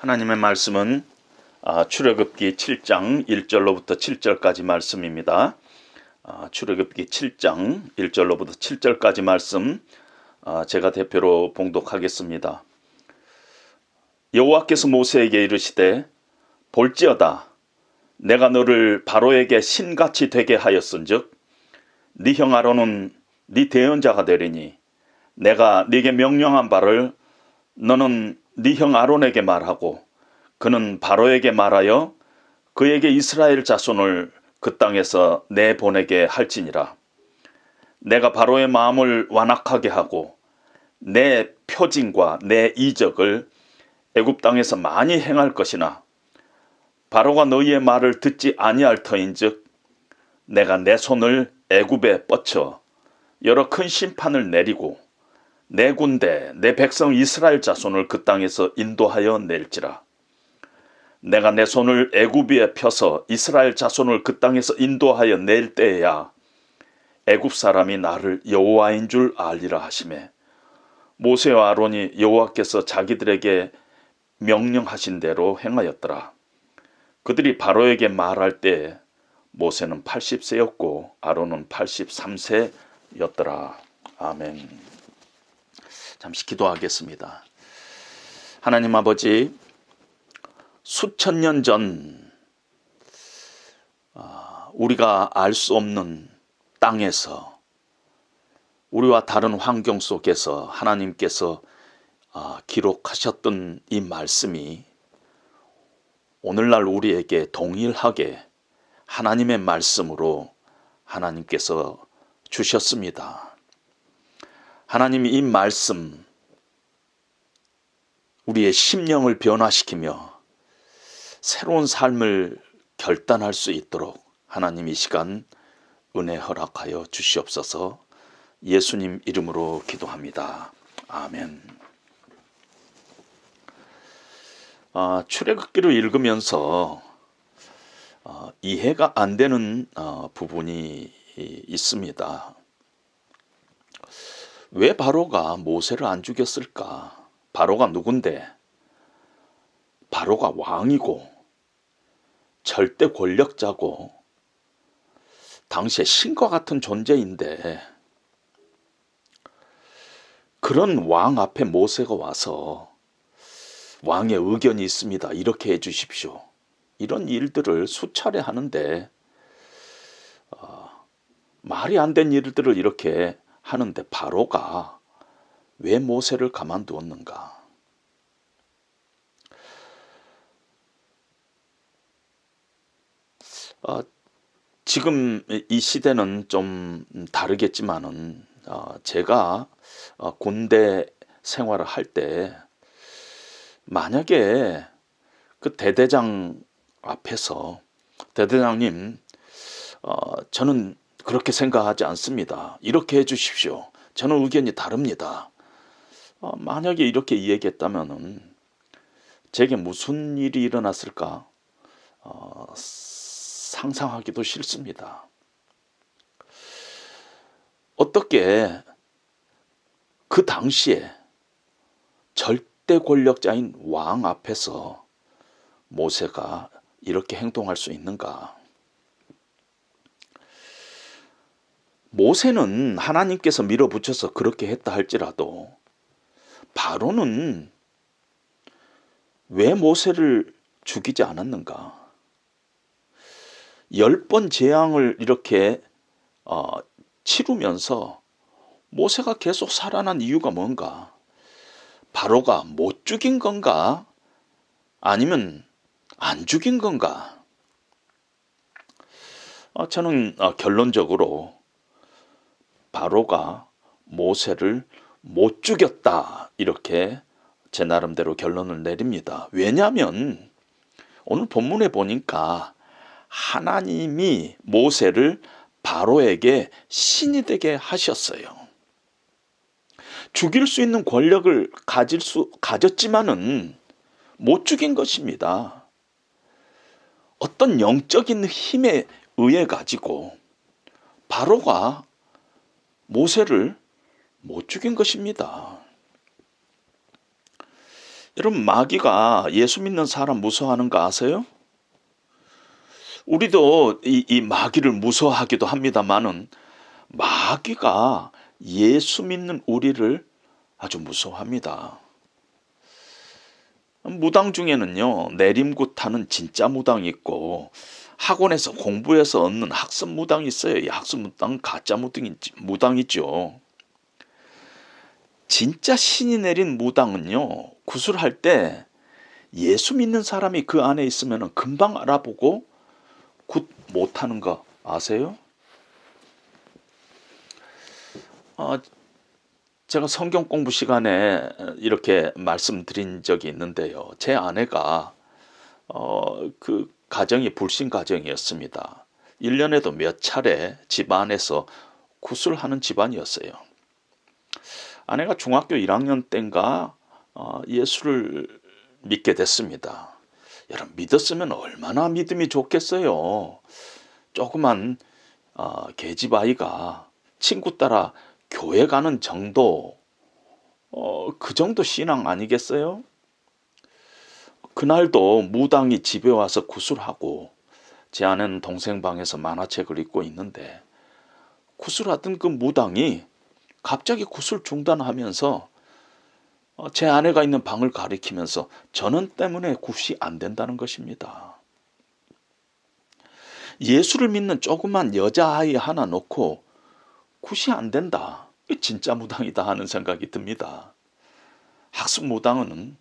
하나님의 말씀은 출애굽기 7장 1절로부터 7절까지 말씀입니다. 출애굽기 7장 1절로부터 7절까지 말씀 제가 대표로 봉독하겠습니다. 여호와께서 모세에게 이르시되 볼지어다 내가 너를 바로에게 신같이 되게 하였은즉 네 형 아론은 네 대언자가 되리니 내가 네게 명령한 바를 너는 네 형 아론에게 말하고 그는 바로에게 말하여 그에게 이스라엘 자손을 그 땅에서 내보내게 할지니라. 내가 바로의 마음을 완악하게 하고 내 표징과 내 이적을 애굽 땅에서 많이 행할 것이나 바로가 너희의 말을 듣지 아니할 터인즉 내가 내 손을 애굽에 뻗쳐 여러 큰 심판을 내리고 내 군대 내 백성 이스라엘 자손을 그 땅에서 인도하여 낼지라. 내가 내 손을 애굽 위에 펴서 이스라엘 자손을 그 땅에서 인도하여 낼 때에야 애굽 사람이 나를 여호와인 줄 알리라 하시매 모세와 아론이 여호와께서 자기들에게 명령하신 대로 행하였더라. 그들이 바로에게 말할 때 모세는 80세였고 아론은 83세였더라. 아멘. 잠시 기도하겠습니다. 하나님 아버지, 수천 년 전 우리가 알 수 없는 땅에서 우리와 다른 환경 속에서 하나님께서 기록하셨던 이 말씀이 오늘날 우리에게 동일하게 하나님의 말씀으로 하나님께서 주셨습니다. 하나님이 이 말씀 우리의 심령을 변화시키며 새로운 삶을 결단할 수 있도록 하나님 이 시간 은혜 허락하여 주시옵소서. 예수님 이름으로 기도합니다. 아멘. 출애굽기를 읽으면서 이해가 안 되는 부분이 있습니다. 왜 바로가 모세를 안 죽였을까? 바로가 누군데? 바로가 왕이고 절대 권력자고 당시에 신과 같은 존재인데 그런 왕 앞에 모세가 와서 왕의 의견이 있습니다. 이렇게 해 주십시오. 이런 일들을 수차례 하는데 말이 안 된 일들을 이렇게 하는데 바로가 왜 모세를 가만두었는가? 지금 이 시대는 좀 다르겠지만은 제가 군대 생활을 할 때 만약에 그 대대장 앞에서 대대장님 저는 그렇게 생각하지 않습니다. 이렇게 해주십시오. 저는 의견이 다릅니다. 만약에 이렇게 이야기했다면은 제게 무슨 일이 일어났을까 상상하기도 싫습니다. 어떻게 그 당시에 절대 권력자인 왕 앞에서 모세가 이렇게 행동할 수 있는가? 모세는 하나님께서 밀어붙여서 그렇게 했다 할지라도 바로는 왜 모세를 죽이지 않았는가? 10번 재앙을 이렇게 치르면서 모세가 계속 살아난 이유가 뭔가? 바로가 못 죽인 건가? 아니면 안 죽인 건가? 저는 결론적으로 바로가 모세를 못 죽였다 이렇게 제 나름대로 결론을 내립니다. 왜냐하면 오늘 본문에 보니까 하나님이 모세를 바로에게 신이 되게 하셨어요. 죽일 수 있는 권력을 가졌지만은 못 죽인 것입니다. 어떤 영적인 힘에 의해 가지고 바로가 모세를 못 죽인 것입니다. 여러분, 마귀가 예수 믿는 사람 무서워하는 거 아세요? 우리도 이 마귀를 무서워하기도 합니다만은 마귀가 예수 믿는 우리를 아주 무서워합니다. 무당 중에는요, 내림굿하는 진짜 무당이 있고 학원에서 공부해서 얻는 학습 무당이 있어요. 이 학습 무당 가짜 무당이죠. 진짜 신이 내린 무당은요, 구술할 때 예수 믿는 사람이 그 안에 있으면 금방 알아보고 굿 못하는 거 아세요? 제가 성경 공부 시간에 이렇게 말씀드린 적이 있는데요. 제 아내가 그 가정이 불신 가정이었습니다. 1년에도 몇 차례 집안에서 구술하는 집안이었어요. 아내가 중학교 1학년 때인가 예수를 믿게 됐습니다. 여러분, 믿었으면 얼마나 믿음이 좋겠어요. 조그만 계집 아이가 친구 따라 교회 가는 정도, 그 정도 신앙 아니겠어요? 그날도 무당이 집에 와서 구술하고 제 아내는 동생 방에서 만화책을 읽고 있는데 구술하던 그 무당이 갑자기 구술 중단하면서 제 아내가 있는 방을 가리키면서 전원 때문에 굿이 안 된다는 것입니다. 예수를 믿는 조그만 여자아이 하나 놓고 굿이 안 된다. 진짜 무당이다 하는 생각이 듭니다. 학습 무당은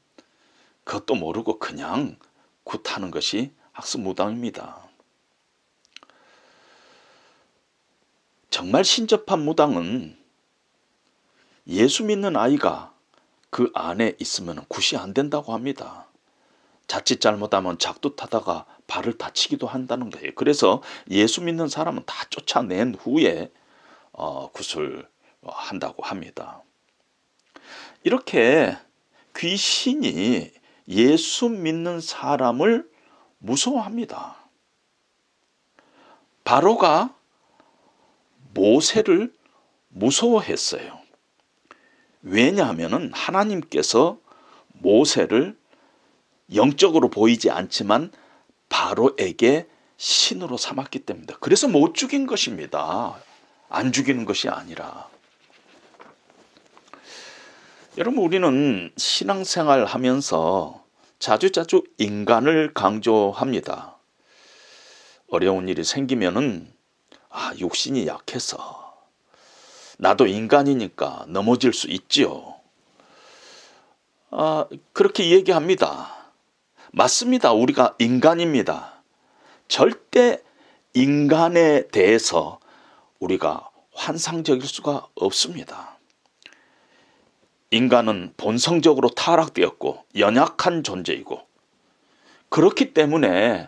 그것도 모르고 그냥 굿하는 것이 학습 무당입니다. 정말 신접한 무당은 예수 믿는 아이가 그 안에 있으면 굿이 안 된다고 합니다. 자칫 잘못하면 작두타다가 발을 다치기도 한다는 거예요. 그래서 예수 믿는 사람은 다 쫓아낸 후에 굿을 한다고 합니다. 이렇게 귀신이 예수 믿는 사람을 무서워합니다. 바로가 모세를 무서워했어요. 왜냐하면 하나님께서 모세를 영적으로 보이지 않지만 바로에게 신으로 삼았기 때문입니다. 그래서 못 죽인 것입니다. 안 죽이는 것이 아니라. 여러분, 우리는 신앙생활 하면서 자주자주 인간을 강조합니다. 어려운 일이 생기면은 육신이 약해서 나도 인간이니까 넘어질 수 있지요. 그렇게 얘기합니다. 맞습니다. 우리가 인간입니다. 절대 인간에 대해서 우리가 환상적일 수가 없습니다. 인간은 본성적으로 타락되었고 연약한 존재이고, 그렇기 때문에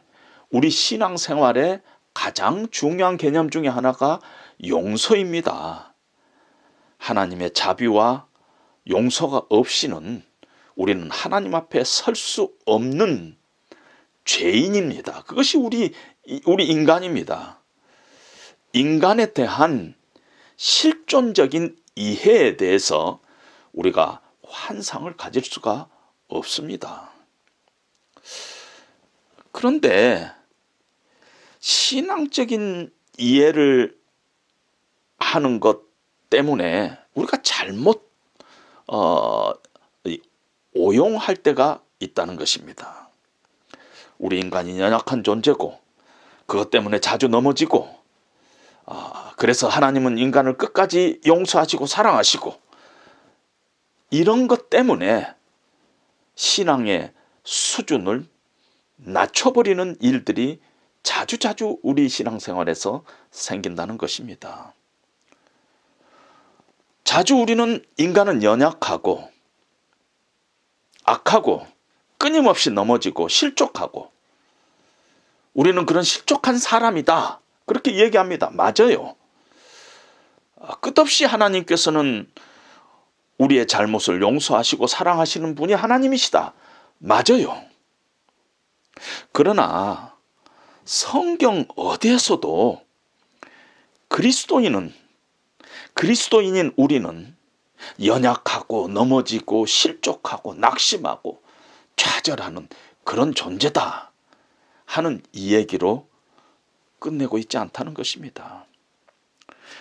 우리 신앙생활의 가장 중요한 개념 중에 하나가 용서입니다. 하나님의 자비와 용서가 없이는 우리는 하나님 앞에 설 수 없는 죄인입니다. 그것이 우리 인간입니다. 인간에 대한 실존적인 이해에 대해서 우리가 환상을 가질 수가 없습니다. 그런데 신앙적인 이해를 하는 것 때문에 우리가 잘못 오용할 때가 있다는 것입니다. 우리 인간이 연약한 존재고 그것 때문에 자주 넘어지고, 그래서 하나님은 인간을 끝까지 용서하시고 사랑하시고, 이런 것 때문에 신앙의 수준을 낮춰버리는 일들이 자주자주 우리 신앙생활에서 생긴다는 것입니다. 자주 우리는 인간은 연약하고 악하고 끊임없이 넘어지고 실족하고, 우리는 그런 실족한 사람이다, 그렇게 얘기합니다. 맞아요. 끝없이 하나님께서는 우리의 잘못을 용서하시고 사랑하시는 분이 하나님이시다. 맞아요. 그러나 성경 어디에서도 그리스도인인 우리는 연약하고 넘어지고 실족하고 낙심하고 좌절하는 그런 존재다 하는 이 얘기로 끝내고 있지 않다는 것입니다.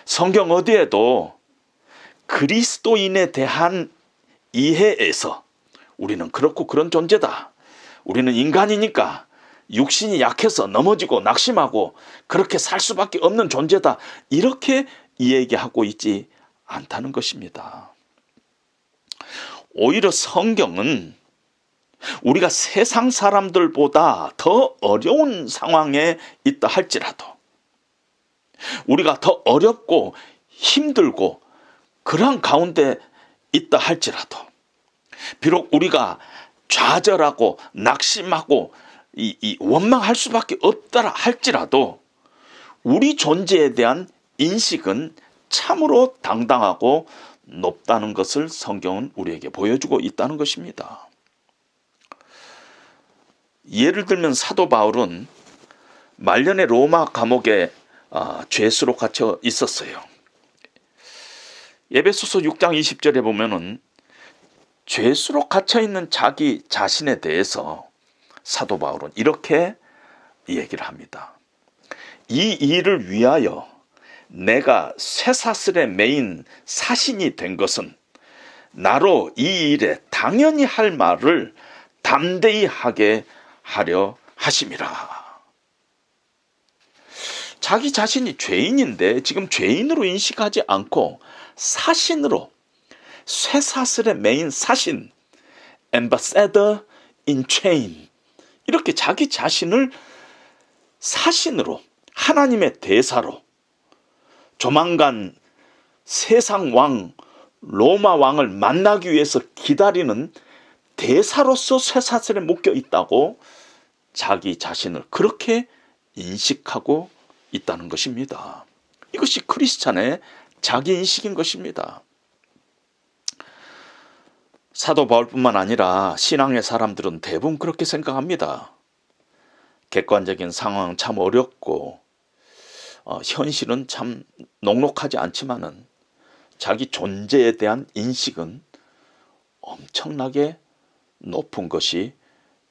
성경 어디에도 그리스도인에 대한 이해에서 우리는 그렇고 그런 존재다, 우리는 인간이니까 육신이 약해서 넘어지고 낙심하고 그렇게 살 수밖에 없는 존재다, 이렇게 이야기하고 있지 않다는 것입니다. 오히려 성경은 우리가 세상 사람들보다 더 어려운 상황에 있다 할지라도, 우리가 더 어렵고 힘들고 그러한 가운데 있다 할지라도, 비록 우리가 좌절하고 낙심하고 원망할 수밖에 없다 할지라도 우리 존재에 대한 인식은 참으로 당당하고 높다는 것을 성경은 우리에게 보여주고 있다는 것입니다. 예를 들면 사도 바울은 말년에 로마 감옥에 죄수로 갇혀 있었어요. 에베소서 6장 20절에 보면은 죄수로 갇혀 있는 자기 자신에 대해서 사도 바울은 이렇게 얘기를 합니다. 이 일을 위하여 내가 쇠사슬에 매인 사신이 된 것은 나로 이 일에 당연히 할 말을 담대히 하게 하려 하심이라. 자기 자신이 죄인인데 지금 죄인으로 인식하지 않고 사신으로, 쇠사슬에 매인 사신, ambassador in chain, 이렇게 자기 자신을 사신으로, 하나님의 대사로, 조만간 세상 왕 로마 왕을 만나기 위해서 기다리는 대사로서 쇠사슬에 묶여 있다고 자기 자신을 그렇게 인식하고 있다는 것입니다. 이것이 크리스찬의 자기인식인 것입니다. 사도 바울뿐만 아니라 신앙의 사람들은 대부분 그렇게 생각합니다. 객관적인 상황은 참 어렵고 현실은 참 녹록하지 않지만은 자기 존재에 대한 인식은 엄청나게 높은 것이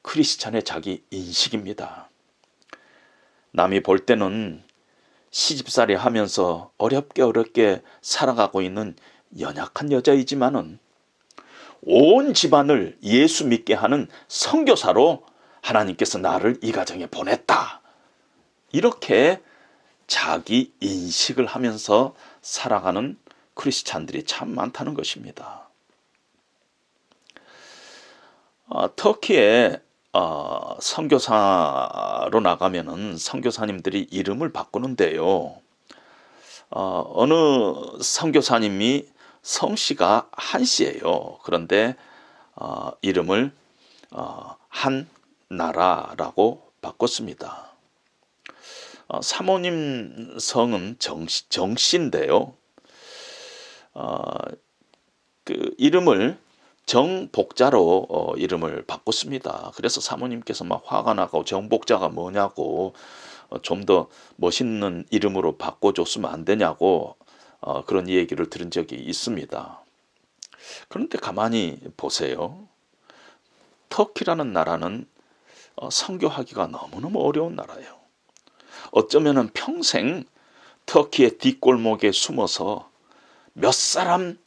크리스찬의 자기 인식입니다. 남이 볼 때는 시집살이 하면서 어렵게 살아가고 있는 연약한 여자이지만은 온 집안을 예수 믿게 하는 선교사로 하나님께서 나를 이 가정에 보냈다, 이렇게 자기 인식을 하면서 살아가는 크리스찬들이 참 많다는 것입니다. 터키에 선교사로 나가면은 선교사님들이 이름을 바꾸는데요. 어느 선교사님이 성씨가 한씨예요. 그런데 이름을 한나라라고 바꿨습니다. 사모님 성은 정씨인데요. 그 이름을 정복자로 이름을 바꿨습니다. 그래서 사모님께서 막 화가 나고 정복자가 뭐냐고, 좀 더 멋있는 이름으로 바꿔줬으면 안 되냐고 그런 얘기를 들은 적이 있습니다. 그런데 가만히 보세요. 터키라는 나라는 선교하기가 너무너무 어려운 나라예요. 어쩌면 평생 터키의 뒷골목에 숨어서 몇 사람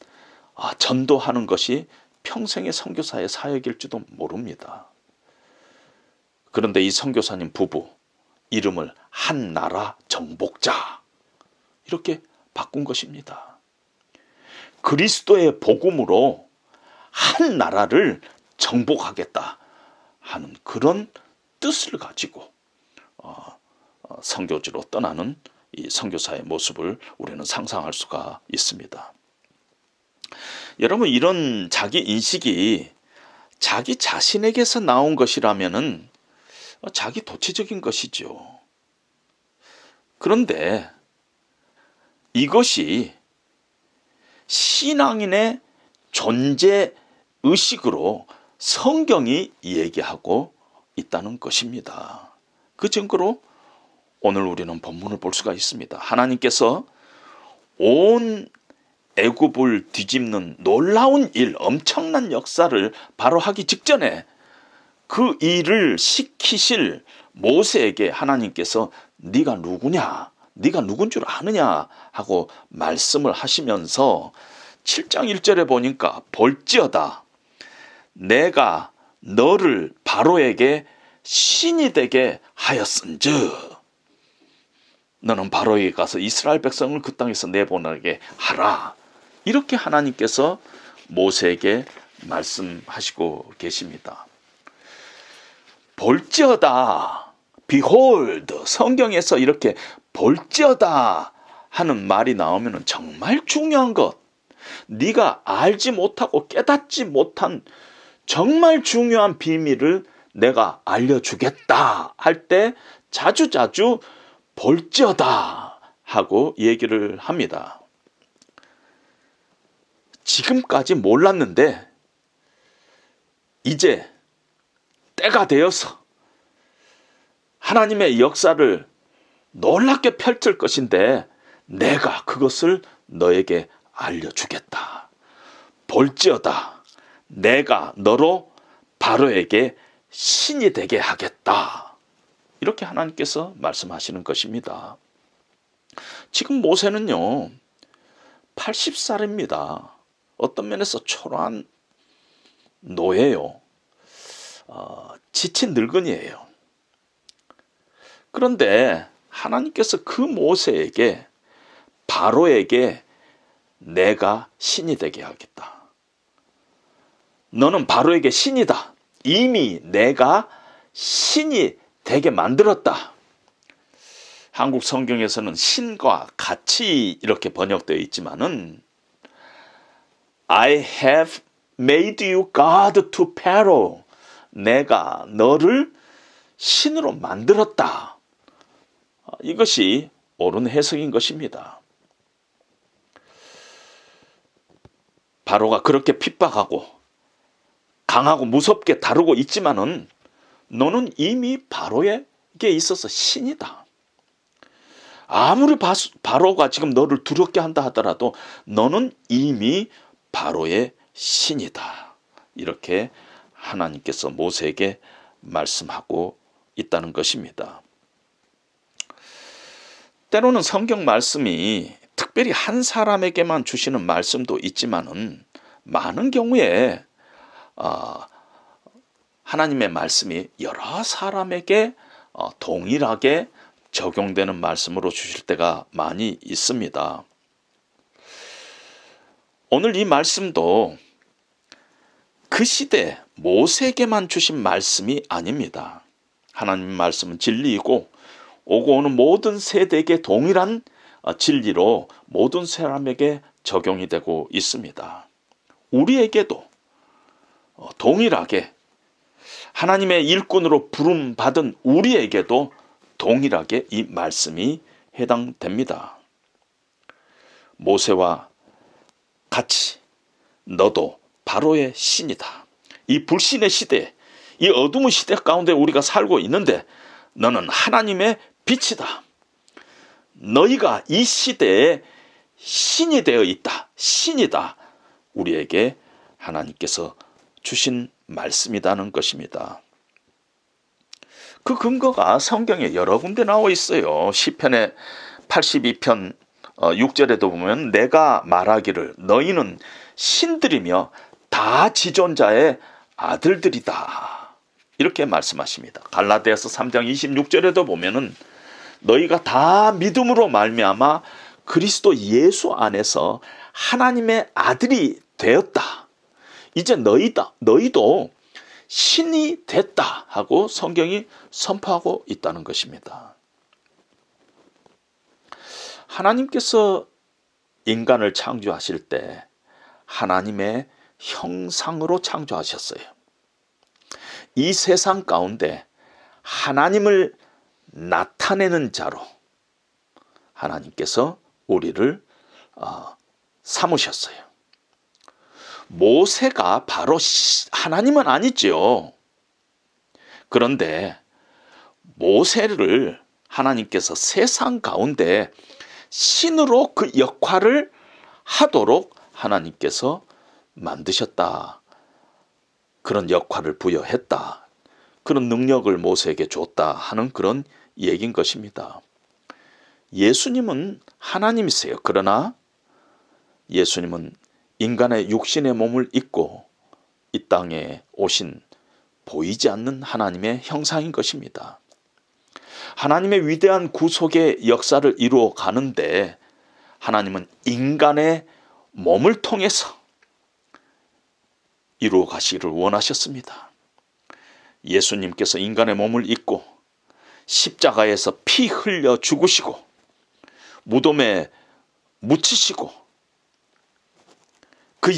전도하는 것이 평생의 선교사의 사역일지도 모릅니다. 그런데 이 선교사님 부부 이름을 한나라 정복자 이렇게 바꾼 것입니다. 그리스도의 복음으로 한 나라를 정복하겠다 하는 그런 뜻을 가지고 선교지로 떠나는 이 선교사의 모습을 우리는 상상할 수가 있습니다. 여러분, 이런 자기 인식이 자기 자신에게서 나온 것이라면은 자기 도취적인 것이죠. 그런데 이것이 신앙인의 존재 의식으로 성경이 얘기하고 있다는 것입니다. 그 증거로 오늘 우리는 본문을 볼 수가 있습니다. 하나님께서 온 애굽을 뒤집는 놀라운 일, 엄청난 역사를 바로 하기 직전에 그 일을 시키실 모세에게 하나님께서 네가 누구냐? 네가 누군 줄 아느냐? 하고 말씀을 하시면서 7장 1절에 보니까 볼지어다 내가 너를 바로에게 신이 되게 하였은즉 너는 바로에게 가서 이스라엘 백성을 그 땅에서 내보내게 하라. 이렇게 하나님께서 모세에게 말씀하시고 계십니다. 볼지어다, behold, 성경에서 이렇게 볼지어다 하는 말이 나오면 정말 중요한 것, 네가 알지 못하고 깨닫지 못한 정말 중요한 비밀을 내가 알려주겠다 할 때 자주자주 볼지어다 하고 얘기를 합니다. 지금까지 몰랐는데 이제 때가 되어서 하나님의 역사를 놀랍게 펼칠 것인데 내가 그것을 너에게 알려주겠다. 볼지어다 내가 너로 바로에게 신이 되게 하겠다. 이렇게 하나님께서 말씀하시는 것입니다. 지금 모세는요 80살입니다. 어떤 면에서 초라한 노예요. 지친 늙은이에요. 그런데 하나님께서 그 모세에게 바로에게 내가 신이 되게 하겠다. 너는 바로에게 신이다. 이미 내가 신이 되게 만들었다. 한국 성경에서는 신과 같이 이렇게 번역되어 있지만은 I have made you God to Pharaoh. 내가 너를 신으로 만들었다. 이것이 옳은 해석인 것입니다. 바로가 그렇게 핍박하고 강하고 무섭게 다루고 있지만은 너는 이미 바로에게 있어서 신이다. 아무리 바로가 지금 너를 두렵게 한다 하더라도 너는 이미 바로의 신이다. 이렇게 하나님께서 모세에게 말씀하고 있다는 것입니다. 때로는 성경 말씀이 특별히 한 사람에게만 주시는 말씀도 있지만은 많은 경우에 하나님의 말씀이 여러 사람에게 동일하게 적용되는 말씀으로 주실 때가 많이 있습니다. 오늘 이 말씀도 그 시대 모세에게만 주신 말씀이 아닙니다. 하나님의 말씀은 진리이고 오고 오는 모든 세대에게 동일한 진리로 모든 사람에게 적용이 되고 있습니다. 우리에게도 동일하게 하나님의 일꾼으로 부름받은 우리에게도 동일하게 이 말씀이 해당됩니다. 모세와 같이 너도 바로의 신이다. 이 불신의 시대, 이 어둠의 시대 가운데 우리가 살고 있는데 너는 하나님의 빛이다. 너희가 이 시대에 신이 되어 있다. 신이다. 우리에게 하나님께서 주신 말씀이라는 것입니다. 그 근거가 성경에 여러 군데 나와 있어요. 시편의 82편 6절에도 보면 내가 말하기를 너희는 신들이며 다 지존자의 아들들이다. 이렇게 말씀하십니다. 갈라디아서 3장 26절에도 보면은 너희가 다 믿음으로 말미암아 그리스도 예수 안에서 하나님의 아들이 되었다. 이제 너희도 신이 됐다 하고 성경이 선포하고 있다는 것입니다. 하나님께서 인간을 창조하실 때 하나님의 형상으로 창조하셨어요. 이 세상 가운데 하나님을 나타내는 자로 하나님께서 우리를 삼으셨어요. 모세가 바로 하나님은 아니지요. 그런데 모세를 하나님께서 세상 가운데 신으로 그 역할을 하도록 하나님께서 만드셨다. 그런 역할을 부여했다. 그런 능력을 모세에게 줬다 하는 그런 얘기인 것입니다. 예수님은 하나님이세요. 그러나 예수님은 인간의 육신의 몸을 입고 이 땅에 오신 보이지 않는 하나님의 형상인 것입니다. 하나님의 위대한 구속의 역사를 이루어 가는데 하나님은 인간의 몸을 통해서 이루어 가시기를 원하셨습니다. 예수님께서 인간의 몸을 입고 십자가에서 피 흘려 죽으시고 무덤에 묻히시고 그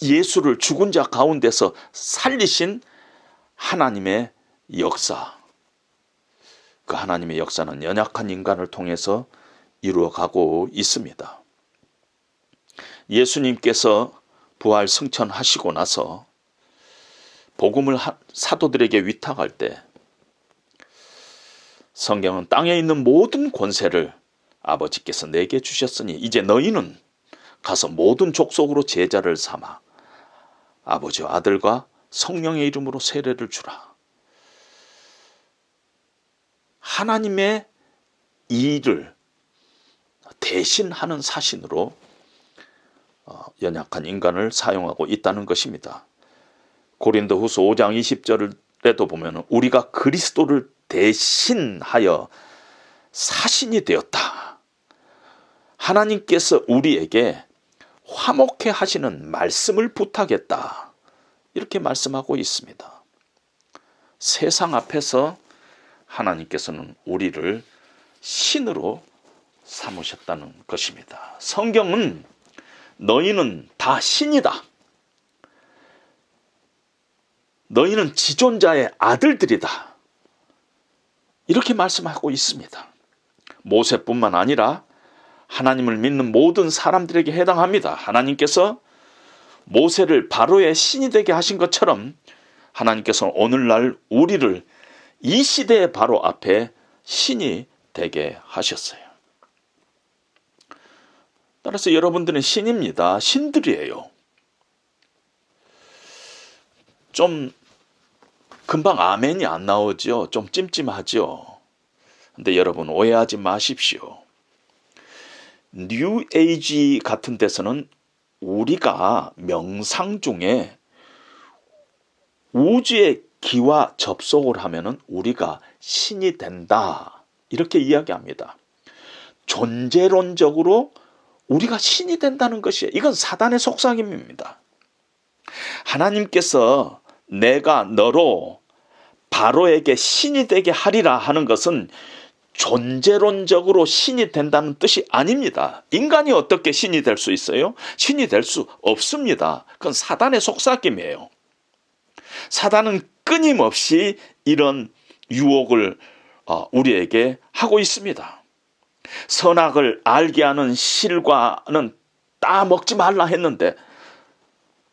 예수를 죽은 자 가운데서 살리신 하나님의 역사, 그 하나님의 역사는 연약한 인간을 통해서 이루어가고 있습니다. 예수님께서 부활 승천하시고 나서 복음을 사도들에게 위탁할 때 성경은 땅에 있는 모든 권세를 아버지께서 내게 주셨으니 이제 너희는 가서 모든 족속으로 제자를 삼아 아버지와 아들과 성령의 이름으로 세례를 주라. 하나님의 일을 대신하는 사신으로 연약한 인간을 사용하고 있다는 것입니다. 고린도후서 5장 20절에도 보면 우리가 그리스도를 대신하여 사신이 되었다. 하나님께서 우리에게 화목해 하시는 말씀을 부탁했다. 이렇게 말씀하고 있습니다. 세상 앞에서 하나님께서는 우리를 신으로 삼으셨다는 것입니다. 성경은 너희는 다 신이다. 너희는 지존자의 아들들이다. 이렇게 말씀하고 있습니다. 모세뿐만 아니라 하나님을 믿는 모든 사람들에게 해당합니다. 하나님께서 모세를 바로의 신이 되게 하신 것처럼 하나님께서는 오늘날 우리를 이 시대의 바로 앞에 신이 되게 하셨어요. 따라서 여러분들은 신입니다. 신들이에요. 좀 금방 아멘이 안 나오죠. 좀 찜찜하죠. 근데 여러분 오해하지 마십시오. 뉴 에이지 같은 데서는 우리가 명상 중에 우주의 기와 접속을 하면은 우리가 신이 된다. 이렇게 이야기합니다. 존재론적으로 우리가 신이 된다는 것이에요. 이건 사단의 속삭임입니다. 하나님께서 내가 너로 바로에게 신이 되게 하리라 하는 것은 존재론적으로 신이 된다는 뜻이 아닙니다. 인간이 어떻게 신이 될 수 있어요? 신이 될 수 없습니다. 그건 사단의 속삭임이에요. 사단은 끊임없이 이런 유혹을 우리에게 하고 있습니다. 선악을 알게 하는 실과는 따먹지 말라 했는데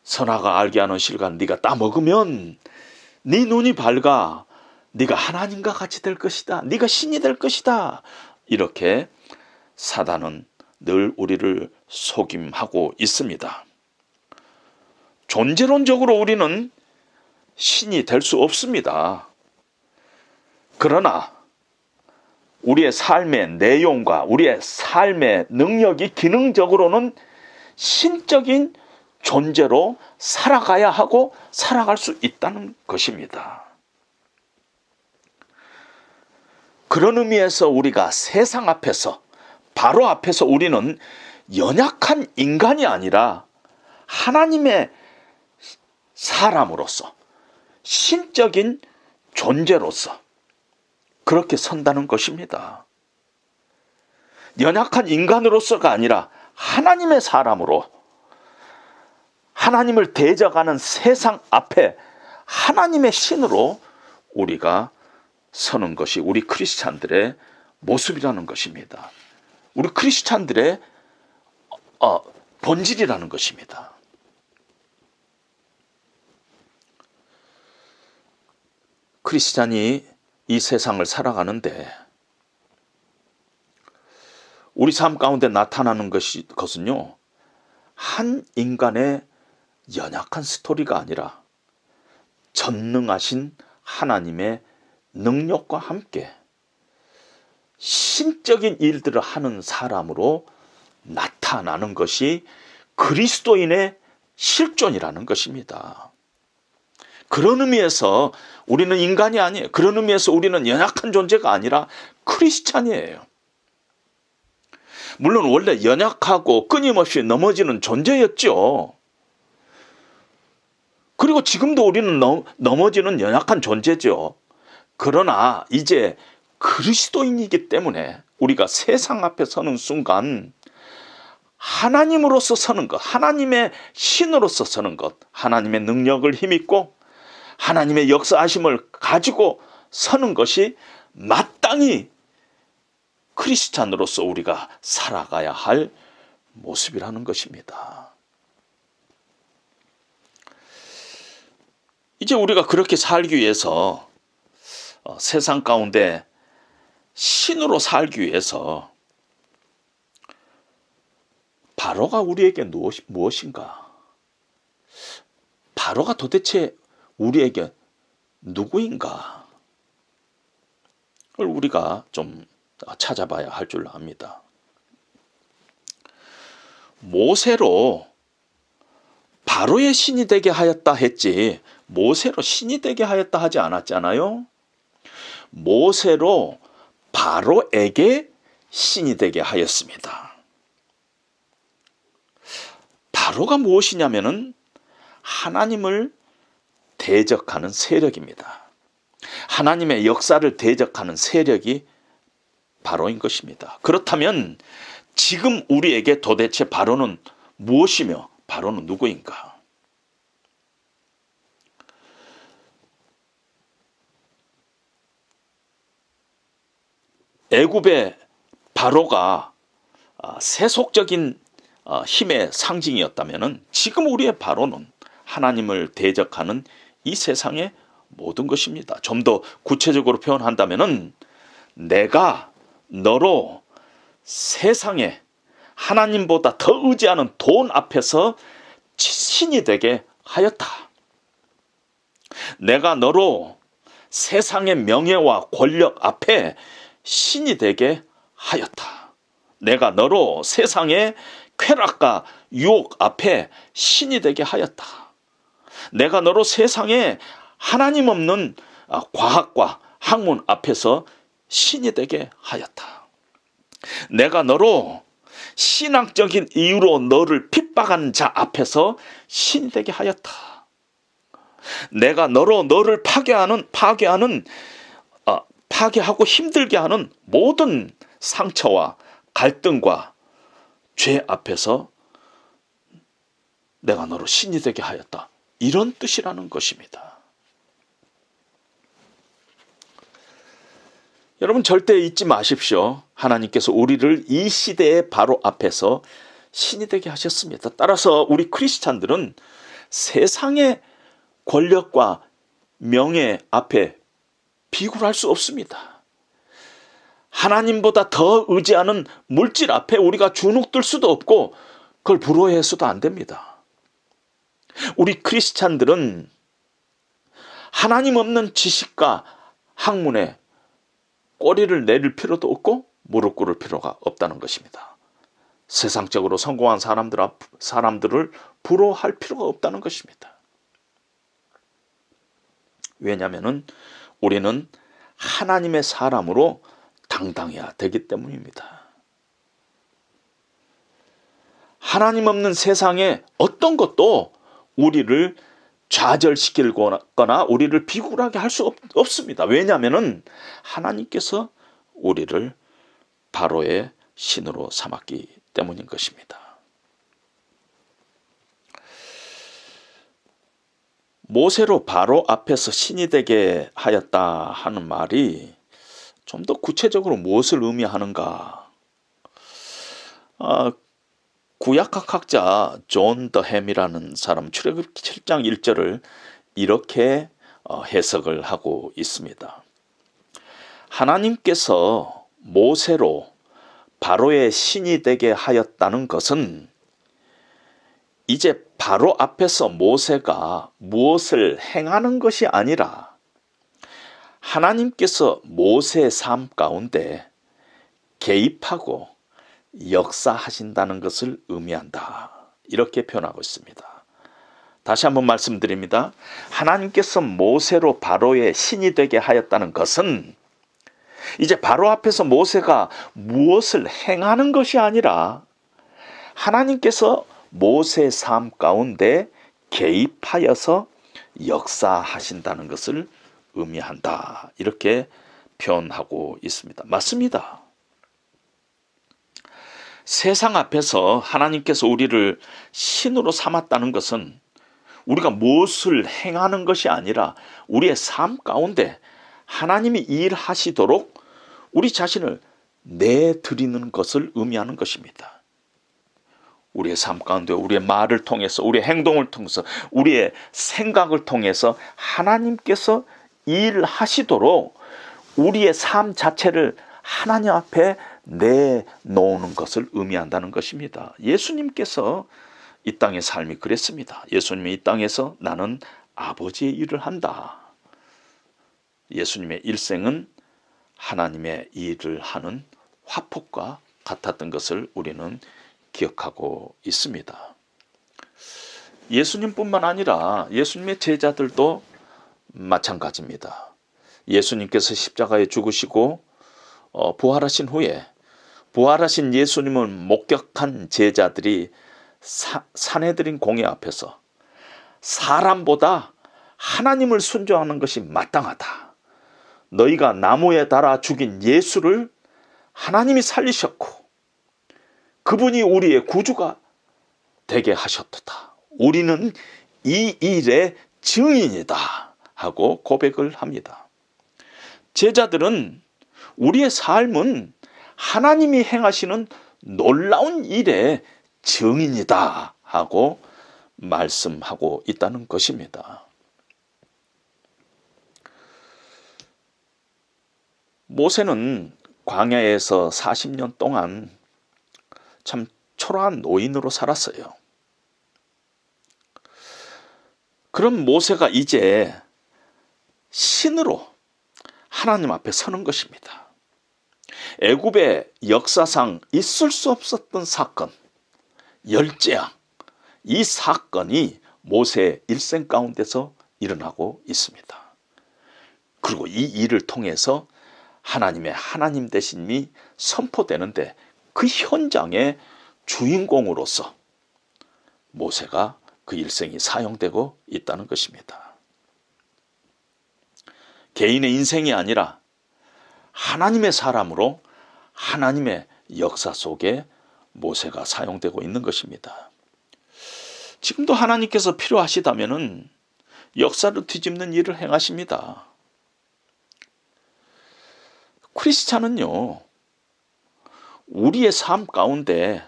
선악을 알게 하는 실과는 네가 따먹으면 네 눈이 밝아 네가 하나님과 같이 될 것이다. 네가 신이 될 것이다. 이렇게 사단은 늘 우리를 속임하고 있습니다. 존재론적으로 우리는 신이 될 수 없습니다. 그러나 우리의 삶의 내용과 우리의 삶의 능력이 기능적으로는 신적인 존재로 살아가야 하고 살아갈 수 있다는 것입니다. 그런 의미에서 우리가 세상 앞에서 바로 앞에서 우리는 연약한 인간이 아니라 하나님의 사람으로서 신적인 존재로서 그렇게 선다는 것입니다. 연약한 인간으로서가 아니라 하나님의 사람으로 하나님을 대적하는 세상 앞에 하나님의 신으로 우리가 서는 것이 우리 크리스찬들의 모습이라는 것입니다. 우리 크리스찬들의 본질이라는 것입니다. 크리스찬이 이 세상을 살아가는데 우리 삶 가운데 나타나는 것은요, 한 인간의 연약한 스토리가 아니라 전능하신 하나님의 능력과 함께 신적인 일들을 하는 사람으로 나타나는 것이 그리스도인의 실존이라는 것입니다. 그런 의미에서 우리는 인간이 아니에요. 그런 의미에서 우리는 연약한 존재가 아니라 크리스찬이에요. 물론 원래 연약하고 끊임없이 넘어지는 존재였죠. 그리고 지금도 우리는 넘어지는 연약한 존재죠. 그러나 이제 그리스도인이기 때문에 우리가 세상 앞에 서는 순간 하나님으로서 서는 것, 하나님의 신으로서 서는 것, 하나님의 능력을 힘입고 하나님의 역사하심을 가지고 서는 것이 마땅히 크리스찬으로서 우리가 살아가야 할 모습이라는 것입니다. 이제 우리가 그렇게 살기 위해서 세상 가운데 신으로 살기 위해서 바로가 우리에게 무엇인가? 바로가 도대체 우리에게 누구인가? 를 우리가 좀 찾아봐야 할 줄 압니다. 모세로 바로의 신이 되게 하였다 했지 모세로 신이 되게 하였다 하지 않았잖아요. 모세로 바로에게 신이 되게 하였습니다. 바로가 무엇이냐면은 하나님을 대적하는 세력입니다. 하나님의 역사를 대적하는 세력이 바로인 것입니다. 그렇다면 지금 우리에게 도대체 바로는 무엇이며 바로는 누구인가? 애굽의 바로가 세속적인 힘의 상징이었다면 지금 우리의 바로는 하나님을 대적하는 이 세상의 모든 것입니다. 좀 더 구체적으로 표현한다면 내가 너로 세상에 하나님보다 더 의지하는 돈 앞에서 신이 되게 하였다. 내가 너로 세상의 명예와 권력 앞에 신이 되게 하였다. 내가 너로 세상의 쾌락과 유혹 앞에 신이 되게 하였다. 내가 너로 세상에 하나님 없는 과학과 학문 앞에서 신이 되게 하였다. 내가 너로 신앙적인 이유로 너를 핍박하는 자 앞에서 신이 되게 하였다. 내가 너로 너를 파괴하고 힘들게 하는 모든 상처와 갈등과 죄 앞에서 내가 너로 신이 되게 하였다. 이런 뜻이라는 것입니다. 여러분 절대 잊지 마십시오. 하나님께서 우리를 이 시대의 바로 앞에서 신이 되게 하셨습니다. 따라서 우리 크리스찬들은 세상의 권력과 명예 앞에 비굴할 수 없습니다. 하나님보다 더 의지하는 물질 앞에 우리가 주눅들 수도 없고 그걸 부러워해서도 안 됩니다. 우리 크리스찬들은 하나님 없는 지식과 학문에 꼬리를 내릴 필요도 없고 무릎 꿇을 필요가 없다는 것입니다. 세상적으로 성공한 사람들을 부러워할 필요가 없다는 것입니다. 왜냐하면 우리는 하나님의 사람으로 당당해야 되기 때문입니다. 하나님 없는 세상에 어떤 것도 우리를 좌절시키거나 우리를 비굴하게 할 수 없습니다. 왜냐하면 하나님께서 우리를 바로의 신으로 삼았기 때문인 것입니다. 모세로 바로 앞에서 신이 되게 하였다 하는 말이 좀 더 구체적으로 무엇을 의미하는가? 구약학자 존 더햄이라는 사람 출애굽기 7장 1절을 이렇게 해석을 하고 있습니다. 하나님께서 모세로 바로의 신이 되게 하였다는 것은 이제 바로 앞에서 모세가 무엇을 행하는 것이 아니라 하나님께서 모세의 삶 가운데 개입하고 역사하신다는 것을 의미한다. 이렇게 표현하고 있습니다. 다시 한번 말씀드립니다. 하나님께서 모세로 바로의 신이 되게 하였다는 것은 이제 바로 앞에서 모세가 무엇을 행하는 것이 아니라 하나님께서 모세의 삶 가운데 개입하여서 역사하신다는 것을 의미한다. 이렇게 표현하고 있습니다. 맞습니다. 세상 앞에서 하나님께서 우리를 신으로 삼았다는 것은 우리가 무엇을 행하는 것이 아니라 우리의 삶 가운데 하나님이 일하시도록 우리 자신을 내드리는 것을 의미하는 것입니다. 우리의 삶 가운데 우리의 말을 통해서, 우리의 행동을 통해서, 우리의 생각을 통해서 하나님께서 일하시도록 우리의 삶 자체를 하나님 앞에 내놓는 것을 의미한다는 것입니다. 예수님께서 이 땅의 삶이 그랬습니다. 예수님이 이 땅에서 나는 아버지의 일을 한다. 예수님의 일생은 하나님의 일을 하는 화폭과 같았던 것을 우리는 기억하고 있습니다. 예수님뿐만 아니라 예수님의 제자들도 마찬가지입니다. 예수님께서 십자가에 죽으시고 부활하신 후에 부활하신 예수님을 목격한 제자들이 산헤드린 공회 앞에서 사람보다 하나님을 순종하는 것이 마땅하다. 너희가 나무에 달아 죽인 예수를 하나님이 살리셨고 그분이 우리의 구주가 되게 하셨도다. 우리는 이 일의 증인이다 하고 고백을 합니다. 제자들은 우리의 삶은 하나님이 행하시는 놀라운 일의 증인이다 하고 말씀하고 있다는 것입니다. 모세는 광야에서 40년 동안 참 초라한 노인으로 살았어요. 그런 모세가 이제 신으로 하나님 앞에 서는 것입니다. 애굽의 역사상 있을 수 없었던 사건, 열재앙, 이 사건이 모세의 일생 가운데서 일어나고 있습니다. 그리고 이 일을 통해서 하나님의 하나님 되심이 선포되는데 그 현장의 주인공으로서 모세가 그 일생이 사용되고 있다는 것입니다. 개인의 인생이 아니라 하나님의 사람으로 하나님의 역사 속에 모세가 사용되고 있는 것입니다. 지금도 하나님께서 필요하시다면 역사를 뒤집는 일을 행하십니다. 크리스찬은요, 우리의 삶 가운데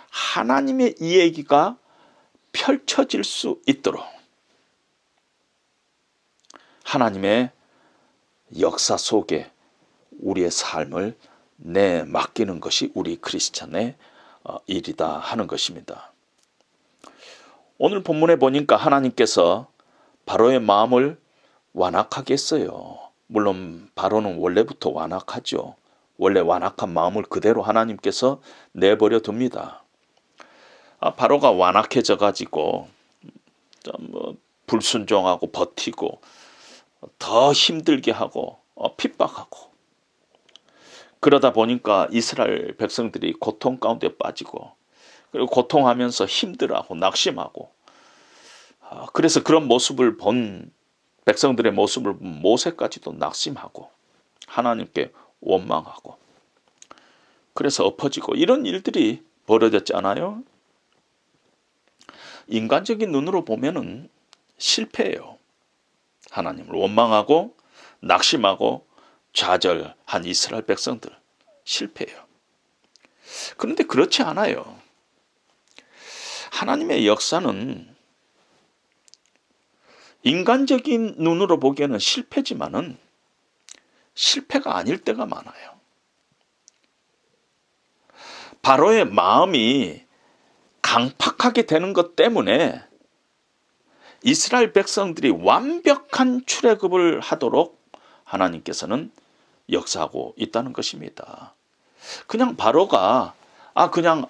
하나님의 이야기가 펼쳐질 수 있도록 하나님의 역사 속에 우리의 삶을 맡기는 것이 우리 크리스찬의 일이다 하는 것입니다. 오늘 본문에 보니까 하나님께서 바로의 마음을 완악하게 했어요. 물론 바로는 원래부터 완악하죠. 원래 완악한 마음을 그대로 하나님께서 내버려 둡니다. 바로가 완악해져 가지고 불순종하고 버티고 더 힘들게 하고 핍박하고 그러다 보니까 이스라엘 백성들이 고통 가운데 빠지고 그리고 고통하면서 힘들어하고 낙심하고 그래서 그런 모습을 본 백성들의 모습을 본 모세까지도 낙심하고 하나님께 원망하고 그래서 엎어지고 이런 일들이 벌어졌지 않아요? 인간적인 눈으로 보면은 실패예요. 하나님을 원망하고 낙심하고 좌절한 이스라엘 백성들 실패해요. 그런데 그렇지 않아요. 하나님의 역사는 인간적인 눈으로 보기에는 실패지만은 실패가 아닐 때가 많아요. 바로의 마음이 강팍하게 되는 것 때문에 이스라엘 백성들이 완벽한 출애굽을 하도록 하나님께서는 역사하고 있다는 것입니다. 그냥 바로가 그냥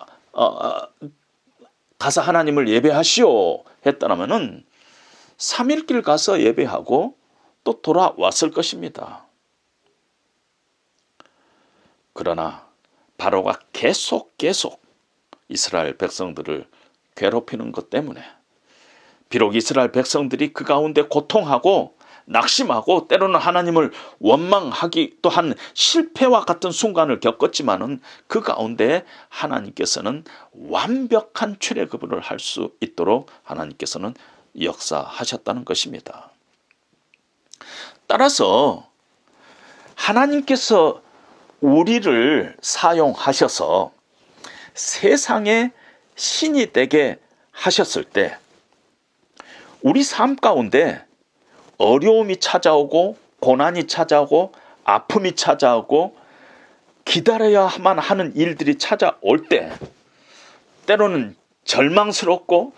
가서 하나님을 예배하시오 했더라면은 3일길 가서 예배하고 또 돌아왔을 것입니다. 그러나 바로가 계속 이스라엘 백성들을 괴롭히는 것 때문에 비록 이스라엘 백성들이 그 가운데 고통하고 낙심하고 때로는 하나님을 원망하기도 한 실패와 같은 순간을 겪었지만은 그 가운데 하나님께서는 완벽한 출애굽을 할 수 있도록 하나님께서는 역사하셨다는 것입니다. 따라서 하나님께서 우리를 사용하셔서 세상의 신이 되게 하셨을 때 우리 삶 가운데 어려움이 찾아오고 고난이 찾아오고 아픔이 찾아오고 기다려야만 하는 일들이 찾아올 때 때로는 절망스럽고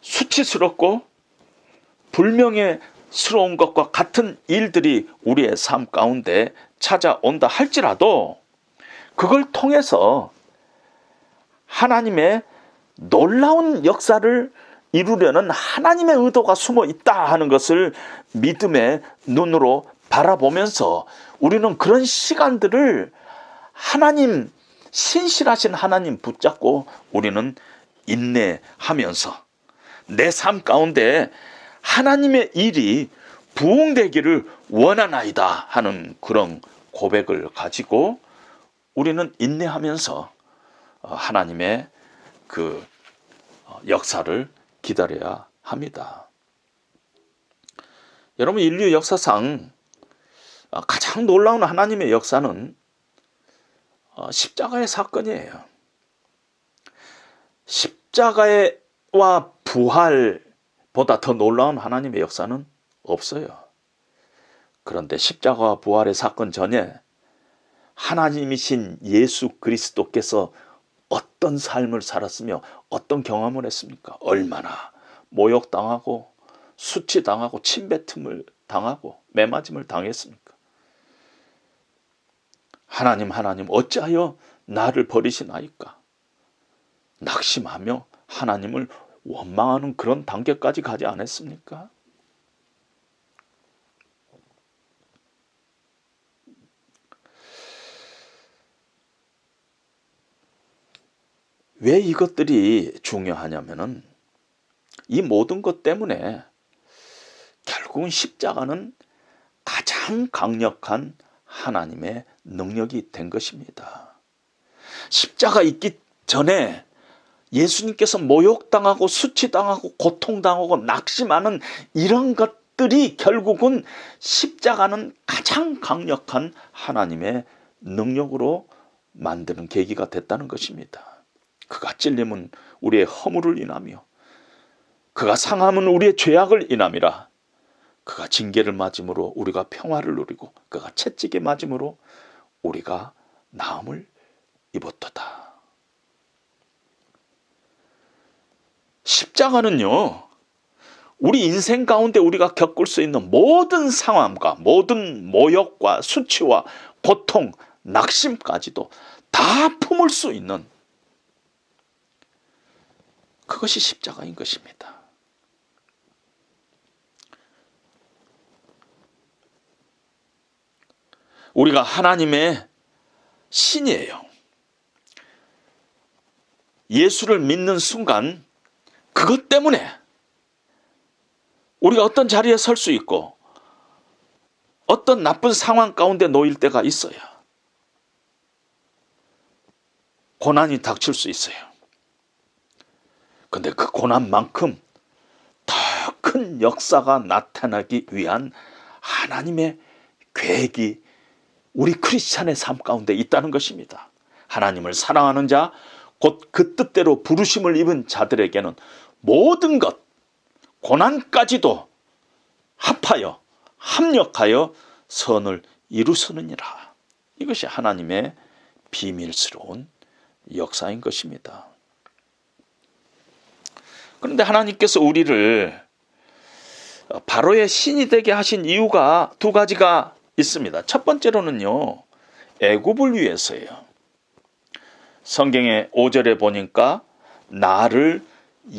수치스럽고 불명예스러운 것과 같은 일들이 우리의 삶 가운데 찾아온다 할지라도 그걸 통해서 하나님의 놀라운 역사를 이루려는 하나님의 의도가 숨어 있다 하는 것을 믿음의 눈으로 바라보면서 우리는 그런 시간들을 하나님, 신실하신 하나님 붙잡고 우리는 인내하면서 내 삶 가운데 하나님의 일이 부응되기를 원하나이다 하는 그런 고백을 가지고 우리는 인내하면서 하나님의 그 역사를 기다려야 합니다. 여러분, 인류 역사상 가장 놀라운 하나님의 역사는 십자가의 사건이에요. 십자가와 부활보다 더 놀라운 하나님의 역사는 없어요. 그런데 십자가와 부활의 사건 전에 하나님이신 예수 그리스도께서 어떤 삶을 살았으며 어떤 경험을 했습니까? 얼마나 모욕당하고 수치당하고 침뱉음을 당하고 매맞음을 당했습니까? 하나님 어찌하여 나를 버리시나이까? 낙심하며 하나님을 원망하는 그런 단계까지 가지 않았습니까? 왜 이것들이 중요하냐면은 이 모든 것 때문에 결국은 십자가는 가장 강력한 하나님의 능력이 된 것입니다. 십자가 있기 전에 예수님께서 모욕당하고 수치당하고 고통당하고 낙심하는 이런 것들이 결국은 십자가는 가장 강력한 하나님의 능력으로 만드는 계기가 됐다는 것입니다. 그가 찔림은 우리의 허물을 인하며 그가 상함은 우리의 죄악을 인함이라. 그가 징계를 맞음으로 우리가 평화를 누리고 그가 채찍에 맞음으로 우리가 나음을 입었도다. 십자가는요, 우리 인생 가운데 우리가 겪을 수 있는 모든 상황과 모든 모욕과 수치와 고통, 낙심까지도 다 품을 수 있는 그것이 십자가인 것입니다. 우리가 하나님의 신이에요. 예수를 믿는 순간 그것 때문에 우리가 어떤 자리에 설 수 있고 어떤 나쁜 상황 가운데 놓일 때가 있어요. 고난이 닥칠 수 있어요. 근데 그 고난만큼 더 큰 역사가 나타나기 위한 하나님의 계획이 우리 크리스찬의 삶 가운데 있다는 것입니다. 하나님을 사랑하는 자, 곧 그 뜻대로 부르심을 입은 자들에게는 모든 것, 고난까지도 합하여 합력하여 선을 이루서느니라. 이것이 하나님의 비밀스러운 역사인 것입니다. 그런데 하나님께서 우리를 바로의 신이 되게 하신 이유가 두 가지가 있습니다. 첫 번째로는요, 애굽을 위해서예요. 성경의 5절에 보니까 나를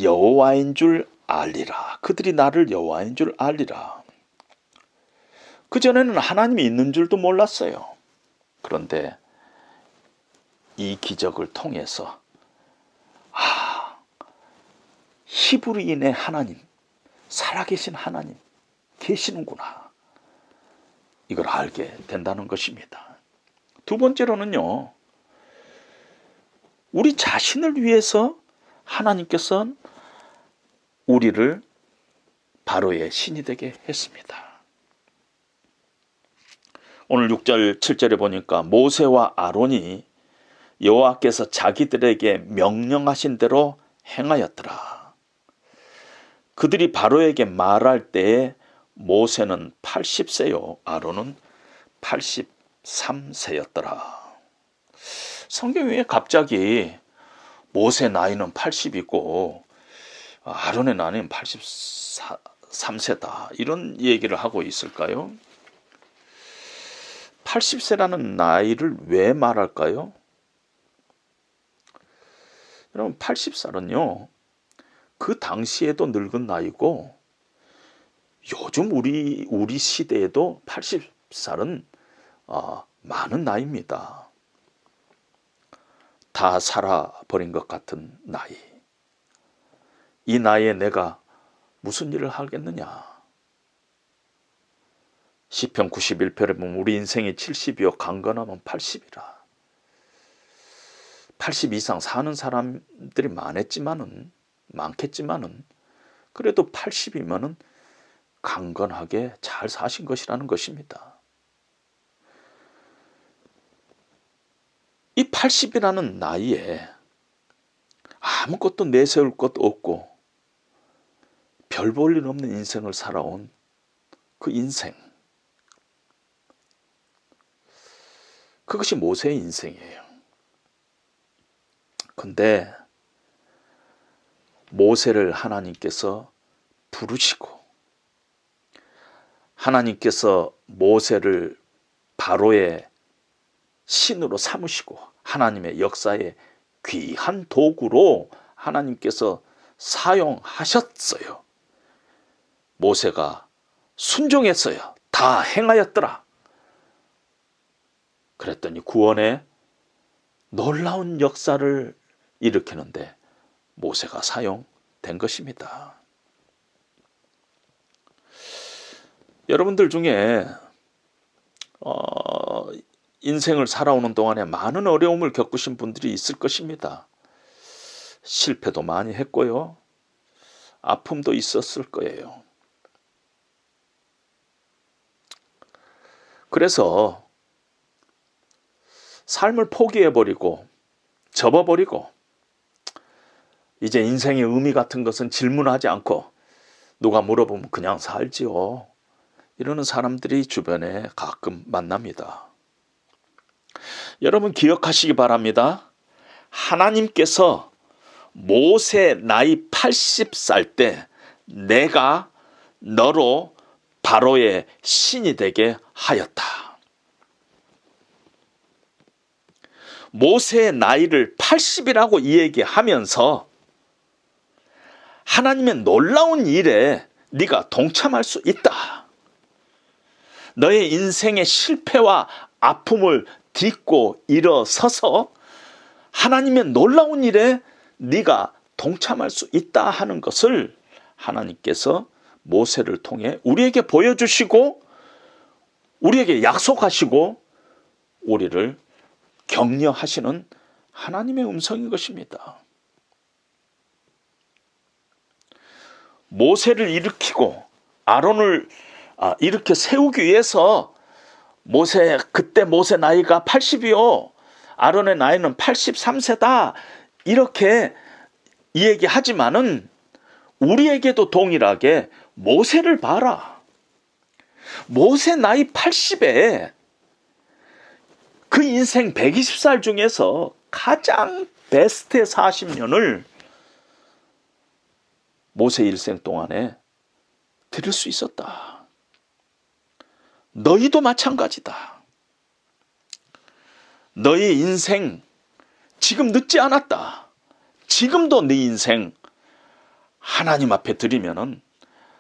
여호와인 줄 알리라. 그들이 나를 여호와인 줄 알리라. 그전에는 하나님이 있는 줄도 몰랐어요. 그런데 이 기적을 통해서 히브리인의 하나님, 살아계신 하나님 계시는구나, 이걸 알게 된다는 것입니다. 두 번째로는요, 우리 자신을 위해서 하나님께서는 우리를 바로의 신이 되게 했습니다. 오늘 6절 7절에 보니까 모세와 아론이 여호와께서 자기들에게 명령하신 대로 행하였더라. 그들이 바로에게 말할 때에 모세는 80세요 아론은 83세였더라. 성경에 갑자기 모세 나이는 80이고 아론의 나이는 83세다 이런 얘기를 하고 있을까요? 80세라는 나이를 왜 말할까요? 여러분, 80살은요 그 당시에도 늙은 나이고 요즘 우리 시대에도 80살은 많은 나이입니다. 다 살아버린 것 같은 나이. 이 나이에 내가 무슨 일을 하겠느냐. 시편 91편에 보면 우리 인생이 70이요 강건하면 80이라. 80 이상 사는 사람들이 많겠지만은 그래도 80이면은 강건하게 잘 사신 것이라는 것입니다. 이 80이라는 나이에 아무것도 내세울 것 없고 별 볼 일 없는 인생을 살아온 그 인생, 그것이 모세의 인생이에요. 근데 모세를 하나님께서 부르시고 하나님께서 모세를 바로의 신으로 삼으시고 하나님의 역사의 귀한 도구로 하나님께서 사용하셨어요. 모세가 순종했어요. 다 행하였더라. 그랬더니 구원의 놀라운 역사를 일으키는데 모세가 사용된 것입니다. 여러분들 중에 인생을 살아오는 동안에 많은 어려움을 겪으신 분들이 있을 것입니다. 실패도 많이 했고요. 아픔도 있었을 거예요. 그래서 삶을 포기해버리고 접어버리고 이제 인생의 의미 같은 것은 질문하지 않고 누가 물어보면 그냥 살지요, 이러는 사람들이 주변에 가끔 만납니다. 여러분 기억하시기 바랍니다. 하나님께서 모세 나이 80살 때 내가 너로 바로의 신이 되게 하였다. 모세의 나이를 80이라고 이야기하면서 하나님의 놀라운 일에 네가 동참할 수 있다. 너의 인생의 실패와 아픔을 딛고 일어서서 하나님의 놀라운 일에 네가 동참할 수 있다 하는 것을 하나님께서 모세를 통해 우리에게 보여주시고 우리에게 약속하시고 우리를 격려하시는 하나님의 음성인 것입니다. 모세를 일으키고 아론을 이렇게 세우기 위해서 그때 모세 나이가 80이요 아론의 나이는 83세다 이렇게 얘기하지만은 우리에게도 동일하게 모세를 봐라. 모세 나이 80에 그 인생 120살 중에서 가장 베스트의 40년을 모세 일생 동안에 드릴 수 있었다. 너희도 마찬가지다. 너희 인생 지금 늦지 않았다. 지금도 네 인생 하나님 앞에 드리면은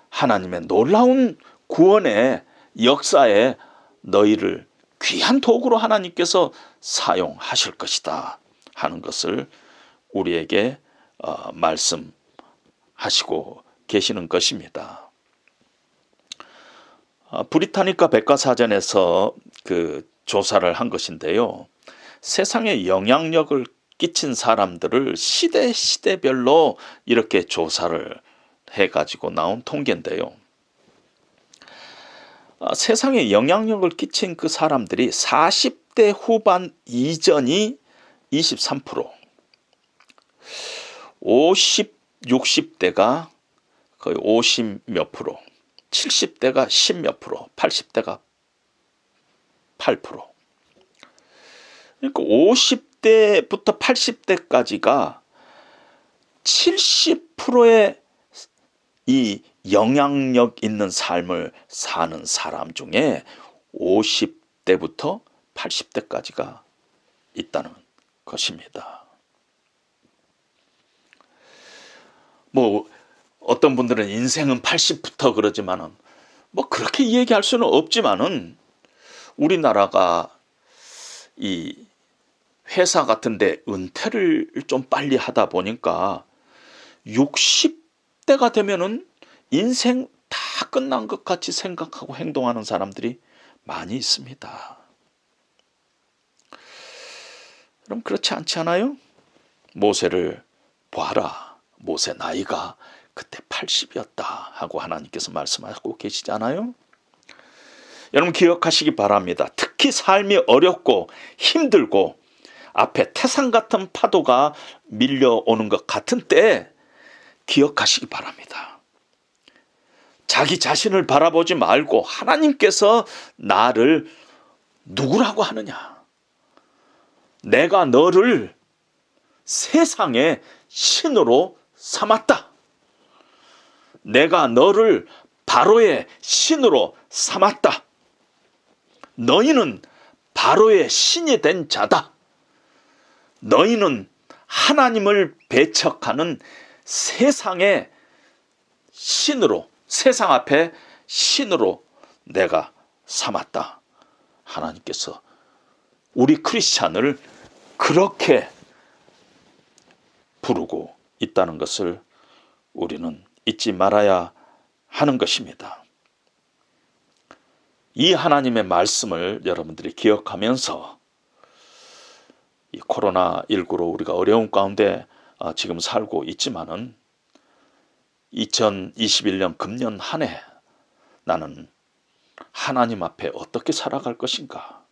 하나님의 놀라운 구원의 역사에 너희를 귀한 도구로 하나님께서 사용하실 것이다 하는 것을 우리에게 말씀하시고 계시는 것입니다. 브리타니카 백과사전에서 그 조사를 한 것인데요. 세상에 영향력을 끼친 사람들을 시대별로 이렇게 조사를 해가지고 나온 통계인데요. 세상에 영향력을 끼친 그 사람들이 40대 후반 이전이 23%, 50, 60대가 거의 50 몇 프로, 70대가 10 몇 프로, 80대가 8%. 그러니까 50대부터 80대까지가 70%의 이 영향력 있는 삶을 사는 사람 중에 50대부터 80대까지가 있다는 것입니다. 뭐 어떤 분들은 인생은 80부터 그러지만은 뭐 그렇게 얘기할 수는 없지만은 우리나라가 이 회사 같은데 은퇴를 좀 빨리 하다 보니까 60대가 되면은 인생 다 끝난 것 같이 생각하고 행동하는 사람들이 많이 있습니다. 그럼 그렇지 않지 않아요? 모세를 보아라. 모세 나이가 그때 80이었다 하고 하나님께서 말씀하고 계시지 않아요? 여러분 기억하시기 바랍니다. 특히 삶이 어렵고 힘들고 앞에 태산 같은 파도가 밀려오는 것 같은 때 기억하시기 바랍니다. 자기 자신을 바라보지 말고 하나님께서 나를 누구라고 하느냐? 내가 너를 세상의 신으로 삼았다. 내가 너를 바로의 신으로 삼았다. 너희는 바로의 신이 된 자다. 너희는 하나님을 배척하는 세상의 신으로, 세상 앞에 신으로 내가 삼았다. 하나님께서 우리 크리스찬을 그렇게 부르고 있다는 것을 우리는 잊지 말아야 하는 것입니다. 이 하나님의 말씀을 여러분들이 기억하면서 이 코로나19로 우리가 어려운 가운데 지금 살고 있지만은 2021년 금년 한 해 나는 하나님 앞에 어떻게 살아갈 것인가?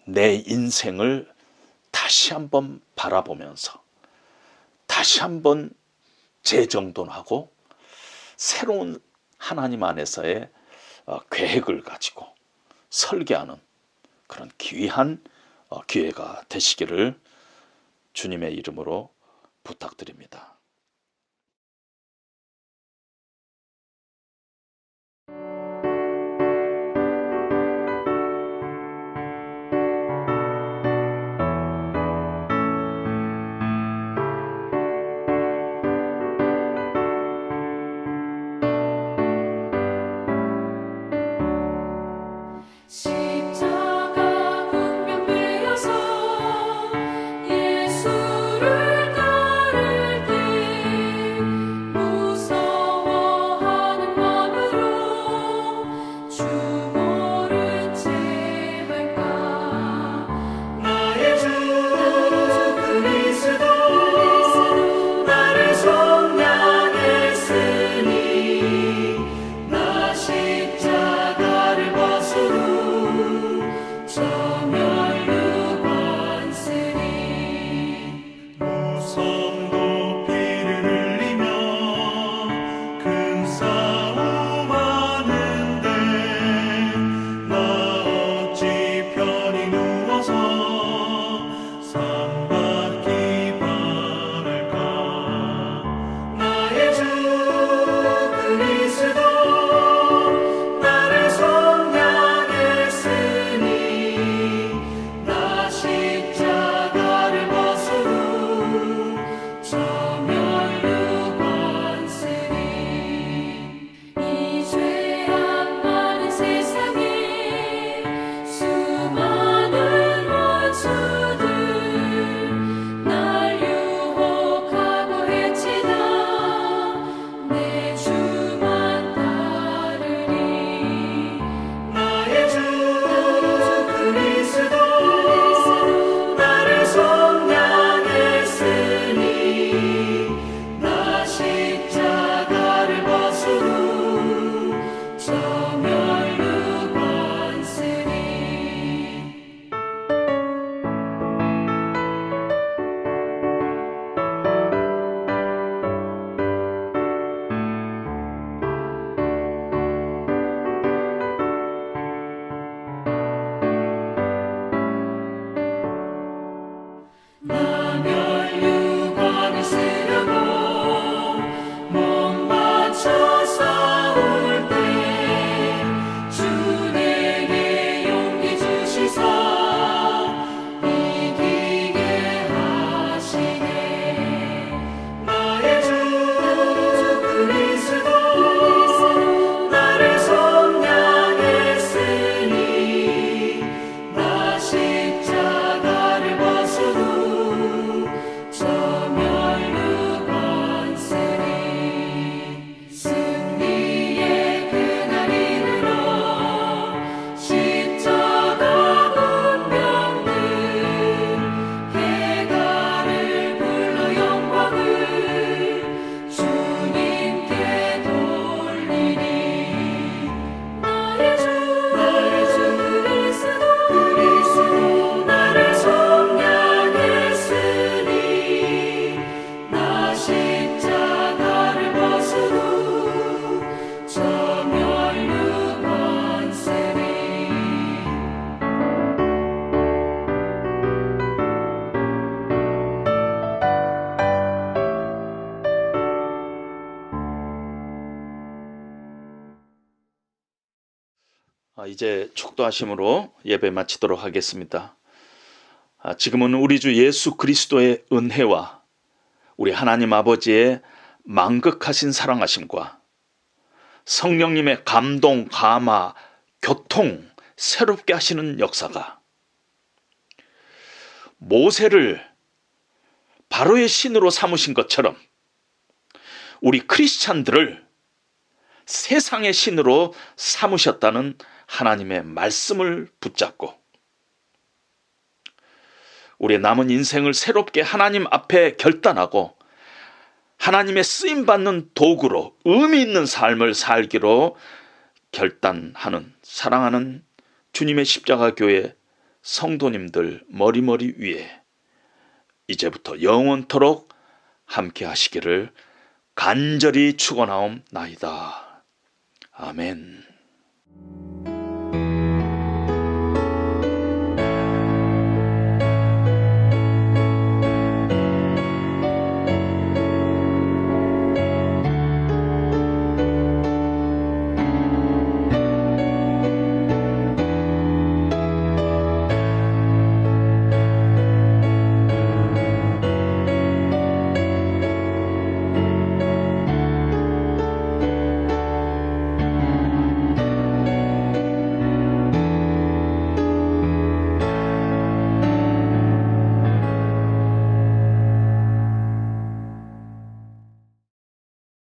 내 인생을 다시 한번 바라보면서 다시 한번 재정돈하고 새로운 하나님 안에서의 계획을 가지고 설계하는 그런 귀한 기회가 되시기를 주님의 이름으로 부탁드립니다. 십자가 군명 베어서 예수를 따를 때 이제 축도하심으로 예배 마치도록 하겠습니다. 지금은 우리 주 예수 그리스도의 은혜와 우리 하나님 아버지의 만극하신 사랑하심과 성령님의 감동, 감화, 교통, 새롭게 하시는 역사가 모세를 바로의 신으로 삼으신 것처럼 우리 크리스찬들을 세상의 신으로 삼으셨다는 하나님의 말씀을 붙잡고 우리의 남은 인생을 새롭게 하나님 앞에 결단하고 하나님의 쓰임받는 도구로 의미 있는 삶을 살기로 결단하는 사랑하는 주님의 십자가 교회 성도님들 머리머리 위에 이제부터 영원토록 함께 하시기를 간절히 축원하옵나이다. 아멘.